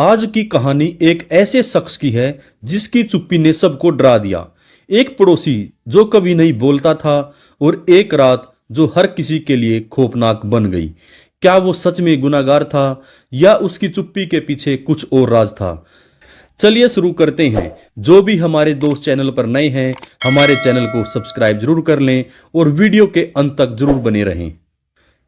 आज की कहानी एक ऐसे शख्स की है जिसकी चुप्पी ने सबको डरा दिया। एक पड़ोसी जो कभी नहीं बोलता था और एक रात जो हर किसी के लिए खौफनाक बन गई। क्या वो सच में गुनाहगार था या उसकी चुप्पी के पीछे कुछ और राज था? चलिए शुरू करते हैं। जो भी हमारे दोस्त चैनल पर नए हैं, हमारे चैनल को सब्सक्राइब जरूर कर लें और वीडियो के अंत तक जरूर बने रहें।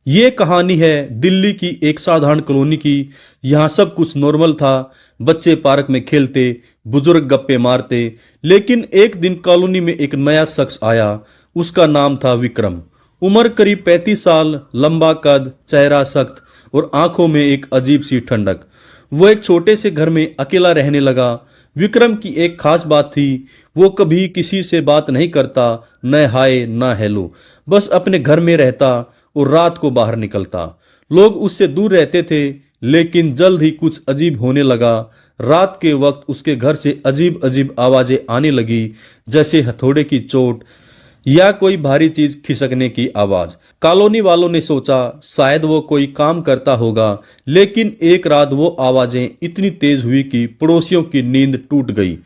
ये कहानी है दिल्ली की एक साधारण कॉलोनी की। यहाँ सब कुछ नॉर्मल था। बच्चे पार्क में खेलते, बुजुर्ग गप्पे मारते। लेकिन एक दिन कॉलोनी में एक नया शख्स आया। उसका नाम था विक्रम। उम्र करीब 35 साल, लंबा कद, चेहरा सख्त और आंखों में एक अजीब सी ठंडक। वो एक छोटे से घर में अकेला रहने लगा। विक्रम की एक खास बात थी, वो कभी किसी से बात नहीं करता, न हाय न हेलो, बस अपने घर में रहता और रात को बाहर निकलता। लोग उससे दूर रहते थे, लेकिन जल्द ही कुछ अजीब होने लगा। रात के वक्त उसके घर से अजीब अजीब आवाजें आने लगी, जैसे हथौड़े की चोट या कोई भारी चीज खिसकने की आवाज। कॉलोनी वालों ने सोचा शायद वो कोई काम करता होगा, लेकिन एक रात वो आवाजें इतनी तेज हुई कि पड़ोसियों की नींद टूट गई।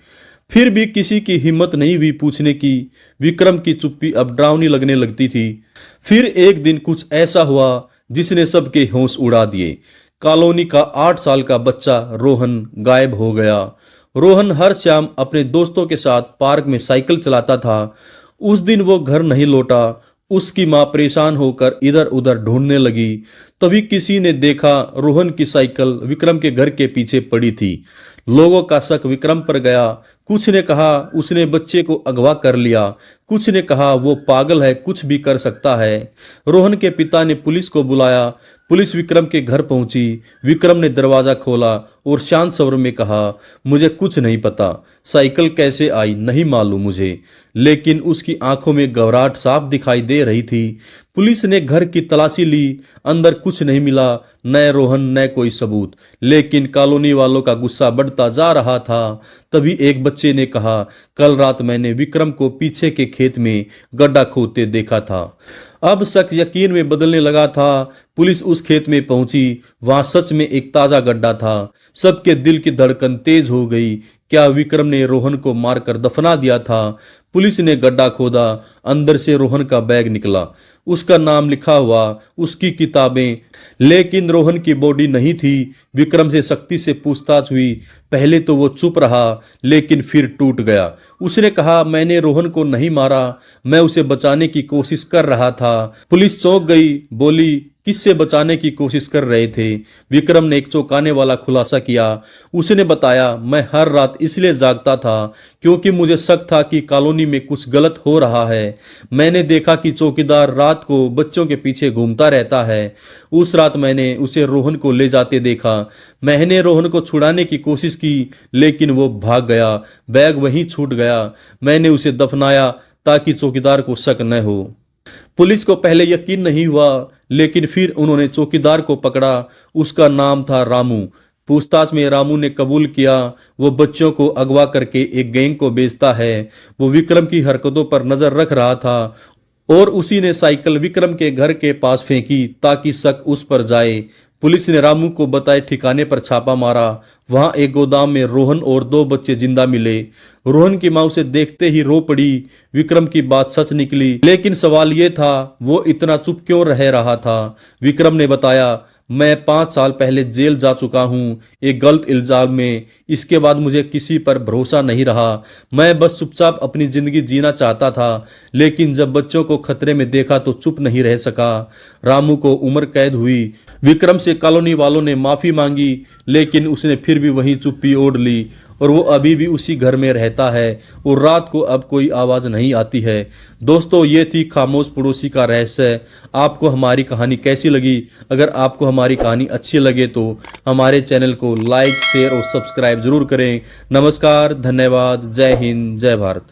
फिर भी किसी की हिम्मत नहीं हुई पूछने की। विक्रम की चुप्पी अब डरावनी लगने लगती थी। फिर एक दिन कुछ ऐसा हुआ जिसने सबके होश उड़ा दिए। कॉलोनी का 8 साल का बच्चा रोहन गायब हो गया। रोहन हर शाम अपने दोस्तों के साथ पार्क में साइकिल चलाता था। उस दिन वो घर नहीं लौटा। उसकी माँ परेशान होकर इधर उधर ढूंढने लगी। तभी किसी ने देखा रोहन की साइकिल विक्रम के घर के पीछे पड़ी थी। लोगों का शक विक्रम पर गया। कुछ ने कहा उसने बच्चे को अगवा कर लिया, कुछ ने कहा वो पागल है, कुछ भी कर सकता है। रोहन के पिता ने पुलिस को बुलाया। पुलिस विक्रम के घर पहुंची। विक्रम ने दरवाजा खोला और शांत स्वर में कहा, मुझे कुछ नहीं पता, साइकिल कैसे आई नहीं मालूम मुझे। लेकिन उसकी आंखों में घबराहट साफ दिखाई दे रही थी। पुलिस ने घर की तलाशी ली। अंदर कुछ नहीं मिला, न रोहन न कोई सबूत। लेकिन कॉलोनी वालों का गुस्सा बढ़ता जा रहा था। तभी एक बच्चे ने कहा, कल रात मैंने विक्रम को पीछे के खेत में गड्ढा खोदते देखा था। अब शक यकीन में बदलने लगा था। पुलिस उस खेत में पहुंची। वहां सच में एक ताजा गड्ढा था। सबके दिल की धड़कन तेज हो गई। क्या विक्रम ने रोहन को मारकर दफना दिया था? पुलिस ने गड्ढा खोदा। अंदर से रोहन का बैग निकला, उसका नाम लिखा हुआ, उसकी किताबें, लेकिन रोहन की बॉडी नहीं थी। विक्रम से सख्ती से पूछताछ हुई। पहले तो वो चुप रहा, लेकिन फिर टूट गया। उसने कहा, मैंने रोहन को नहीं मारा, मैं उसे बचाने की कोशिश कर रहा था। पुलिस चौंक गई, बोली, किससे बचाने की कोशिश कर रहे थे? विक्रम ने एक चौंकाने वाला खुलासा किया। उसने बताया, मैं हर रात इसलिए जागता था क्योंकि मुझे शक था कि कॉलोनी में कुछ गलत हो रहा है। मैंने देखा कि चौकीदार रात को बच्चों के पीछे घूमता रहता है। उस रात मैंने उसे रोहन को ले जाते देखा। मैंने रोहन को छुड़ाने की कोशिश की, लेकिन वो भाग गया। बैग वहीं छूट गया। मैंने उसे दफनाया ताकि चौकीदार को शक न हो। पुलिस को पहले यकीन नहीं हुआ, लेकिन फिर उन्होंने चौकीदार को पकड़ा। उसका नाम था रामू। पूछताछ में रामू ने कबूल किया वो बच्चों को अगवा करके एक गैंग को बेचता है। वो विक्रम की हरकतों पर नजर रख रहा था और उसी ने साइकिल विक्रम के घर के पास फेंकी ताकि शक उस पर जाए। पुलिस ने रामू को बताए ठिकाने पर छापा मारा। वहां एक गोदाम में रोहन और 2 बच्चे जिंदा मिले। रोहन की मां उसे देखते ही रो पड़ी। विक्रम की बात सच निकली, लेकिन सवाल ये था वो इतना चुप क्यों रह रहा था। विक्रम ने बताया, मैं 5 साल पहले जेल जा चुका हूँ एक गलत इल्जाम में। इसके बाद मुझे किसी पर भरोसा नहीं रहा। मैं बस चुपचाप अपनी जिंदगी जीना चाहता था, लेकिन जब बच्चों को खतरे में देखा तो चुप नहीं रह सका। रामू को उम्र कैद हुई। विक्रम से कॉलोनी वालों ने माफी मांगी, लेकिन उसने फिर भी वहीं चुप्पी ओढ़ ली और वो अभी भी उसी घर में रहता है और रात को अब कोई आवाज़ नहीं आती है। दोस्तों, ये थी खामोश पड़ोसी का रहस्य। आपको हमारी कहानी कैसी लगी? अगर आपको हमारी कहानी अच्छी लगे तो हमारे चैनल को लाइक, शेयर और सब्सक्राइब जरूर करें। नमस्कार, धन्यवाद, जय हिंद, जय भारत।